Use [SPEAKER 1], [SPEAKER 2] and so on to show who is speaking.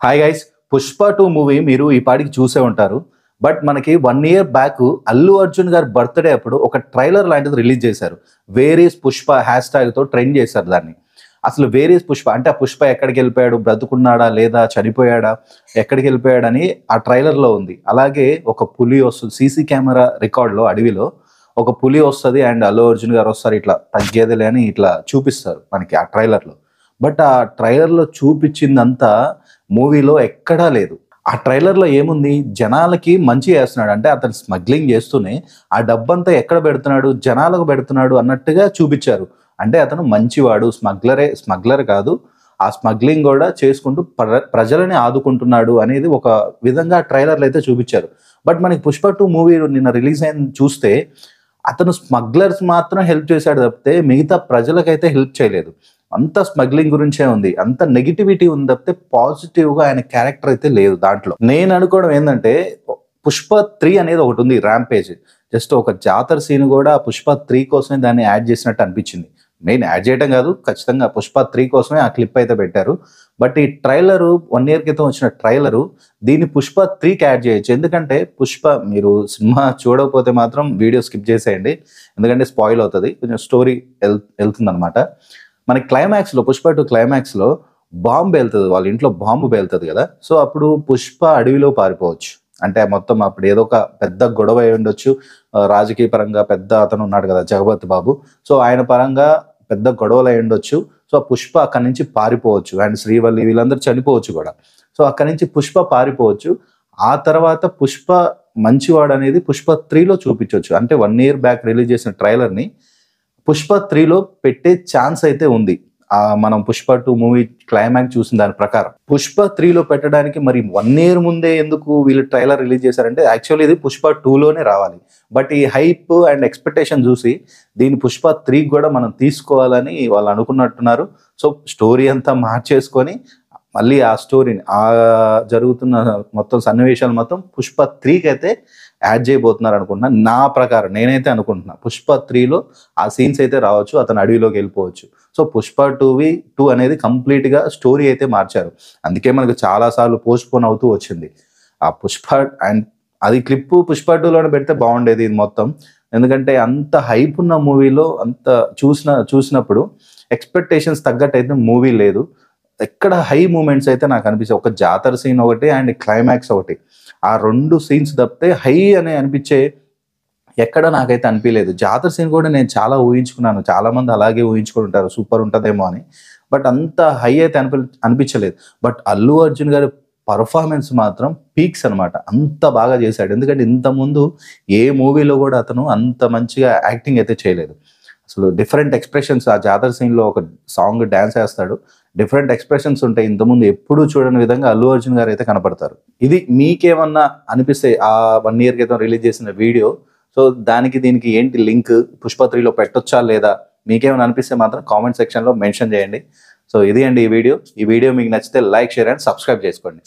[SPEAKER 1] Hi guys, Pushpa 2 movie మీరు ఈ పాటికి చూసే ఉంటారు. బట్ మనకి 1 ఇయర్ బ్యాక్ అల్లు అర్జున్ గారి బర్త్‌డే అప్పుడు ఒక ట్రైలర్ లాంటిది రిలీజ్ చేశారు. వేర్ ఈస్ పుష్ప హ్యాష్‌ట్యాగ్‌తో ట్రెండ్ చేశారు దాన్ని. అసలు వేర్ ఈస్ పుష్ప అంటే ఆ పుష్ప ఎక్కడికెళ్ళిపోయాడు? బ్రతుకున్నాడా? లేదా చనిపోయాడా? ఎక్కడికెళ్ళిపోయాడని ఆ ట్రైలర్‌లో ఉంది. అలాగే ఒక పులి వస్తుంది. సీసీ కెమెరా రికార్డ్‌లో అడవిలో ఒక పులి వస్తది అండ్ అల్లు అర్జున్ గారు వస్తారు. ఇట్లా తగ్గేదిలే అని ఇట్లా చూపిస్తారు మనకి ఆ ట్రైలర్‌లో. బట్ ఆ ట్రైలర్‌లో చూపించిందంతా మూవీలో ఎక్కడా లేదు. ఆ ట్రైలర్‌లో ఏముంది? జనాలకి మంచి చేస్తున్నాడు. అంటే అతను స్మగ్లింగ్ చేస్తూనే ఆ డబ్బంతా ఎక్కడ పెడుతున్నాడు? జనాలకు పెడుతున్నాడు అన్నట్టుగా చూపిచ్చారు. అంటే అతను మంచివాడు. స్మగ్లర్ కాదు. ఆ స్మగ్లింగ్ గూడా చేసుకుంటూ ప్రజలని ఆదుకుంటున్నాడు అనేది ఒక విధంగా ట్రైలర్‌లో అయితే చూపిచ్చారు. బట్ మనకి 'పుష్ప 2' మూవీ నిన్న రిలీజ్ అయింది చూస్తే అతను స్మగ్లర్స్ మాత్రం హెల్ప్ చేశాడు తప్పితే మిగతా ప్రజలకైతే హెల్ప్ చేయలేదు. అంతా స్మగ్లింగ్ గురించే ఉంది. అంత నెగటివిటీ ఉంది తప్పితే పాజిటివ్‌గా ఆయన క్యారెక్టర్ అయితే లేదు దాంట్లో. నేను అనుకోవడం ఏందంటే 'పుష్ప 3' అనేది ఒకటుంది 'ర్యాంపేజ్'. జస్ట్ ఒక జాతర సీన్ గూడా 'పుష్ప 3' కోసమే దాన్ని యాడ్ చేసినట్టు అనిపించింది. మెయిన్ యాడ్ చేయడం కాదు, ఖచ్చితంగా 'పుష్ప 3' కోసమే ఆ క్లిప్ అయితే పెట్టారు. బట్ ఈ ట్రైలరు 1 ఇయర్ క్రితం వచ్చిన ట్రైలరు దీన్ని 'పుష్ప 3'కి యాడ్ చేయొచ్చు. ఎందుకంటే మీరు సినిమా చూడకపోతే మాత్రం వీడియో స్కిప్ చేసేయండి. ఎందుకంటే స్పాయిల్ అవుతది. కొంచెం స్టోరీ ఎళ్తుందనమాట. మనకి క్లైమాక్స్‌లో 'పుష్ప 2' క్లైమాక్స్‌లో బాంబ్ పేలుతది. వాళ్ళ ఇంట్లో బాంబు పేలుతది గదా! సో, అప్పుడు పుష్ప అడవిలో పారిపోవచ్చు. అంటే మొత్తం అప్పుడు ఏదో ఒక పెద్ద గొడవ అయ్యుండొచ్చు. రాజకీయ పరంగా పెద్ద అతను ఉన్నాడు గదా! 'జగపతి బాబు'. సో, ఆయన పరంగా పెద్ద గొడవలు అయ్యుండొచ్చు. సో, పుష్ప అక్కడి నుంచి పారిపోవచ్చు. అండ్ శ్రీవల్లి వీళ్ళందరూ చనిపోవచ్చు గూడా. సో, అక్కడి నుంచి పుష్ప పారిపోవచ్చు. ఆ తర్వాత పుష్ప మంచివాడనేది 'పుష్ప 3'లో చూపించొచ్చు. అంటే 1 ఇయర్ బ్యాక్ రిలీజ్ చేసిన ట్రైలర్‌ని 'పుష్ప 3'లో పెట్టే ఛాన్స్ అయితే ఉంది. మనం 'పుష్ప 2' మూవీ క్లైమాక్స్ చూసిన దాని ప్రకారం. 'పుష్ప 3'లో పెట్టడానికి మరి 1 ఇయర్ ముందే ఎందుకు వీళ్ళు ట్రైలర్ రిలీజ్ చేశారంటే యాక్చువల్లీ ఇది 'పుష్ప 2'లోనే రావాలి. బట్ ఈ హైప్ అండ్ ఎక్స్‌పెక్టేషన్ చూసి దీన్ని 'పుష్ప 3'కి కూడా మనం తీసుకోవాలని వాళ్ళు అనుకున్నట్టున్నారు. సో, స్టోరీ అంతా మార్చేసుకొని మళ్ళీ ఆ స్టోరీని జరుగుతున్న మొత్తం సన్నివేశాలు మొత్తం 'పుష్ప 3'కి అయితే యాడ్ చేయబోతున్నారు అనుకుంటున్నా. నా ప్రకారం నేనైతే అనుకుంటున్నా. 'పుష్ప 3'లో ఆ సీన్స్ అయితే రావచ్చు. అతను అడవిలోకి వెళ్ళిపోవచ్చు. సో, 'పుష్ప 2' అనేది కంప్లీట్‌గా స్టోరీ అయితే మార్చారు. అందుకే మనకు చాలా సార్లు పోస్ట్‌పోన్ అవుతూ వచ్చింది. ఆ 'పుష్ప' అండ్ అది క్లిప్పు 'పుష్ప 2'లోనే పెడితే బాగుండేది ఇది మొత్తం. ఎందుకంటే అంత హైప్ ఉన్న మూవీలో అంత చూసినప్పుడు ఎక్స్‌పెక్టేషన్స్ తగ్గట్టయితే మూవీ లేదు. ఎక్కడ హై మూమెంట్స్ అయితే నాకు అనిపించాయి. ఒక జాతర సీన్ ఒకటి అండ్ క్లైమాక్స్ ఒకటి. ఆ 2 సీన్స్ తప్పితే హై అని అనిపించే ఎక్కడ నాకైతే అనిపియలేదు. జాతర సీన్ కూడా నేను చాలా ఊహించుకున్నాను. చాలామంది అలాగే ఊహించుకొని ఉంటారు. సూపర్ ఉంటదేమో అని. బట్ అంత హై అయితే అనిపించలేదు. బట్ అల్లు అర్జున్ గారి పెర్ఫార్మన్స్ మాత్రం పీక్స్ అనమాట. అంత బాగా చేశాడు. ఎందుకంటే ఇంతకుముందు ఏ మూవీలో కూడా అతను అంత మంచిగా యాక్టింగ్ అయితే చేయలేదు. అసలు డిఫరెంట్ ఎక్స్‌ప్రెషన్స్ ఆ జాతర సీన్‌లో ఒక సాంగ్ డాన్స్ ఏస్తాడు. డిఫరెంట్ ఎక్స్‌ప్రెషన్స్ ఉంటాయి. ఇంతకుముందు ఎప్పుడూ చూడని విధంగా అల్లు అర్జున్ గారు అయితే కనపడతారు. ఇది మీకేమన్నా అనిపిస్తే ఆ 1 ఇయర్ క్రితం రిలీజ్ చేసిన వీడియో సో, దానికి దీనికి ఏంటి లింక్ 'పుష్ప 3'లో పెట్టొచ్చా లేదా? మీకేమైనా అనిపిస్తే మాత్రం కామెంట్ సెక్షన్‌లో మెన్షన్ చేయండి. సో, ఇది అండి ఈ వీడియో. ఈ వీడియో మీకు నచ్చితే లైక్, షేర్ అండ్ సబ్స్క్రైబ్ చేసుకోండి.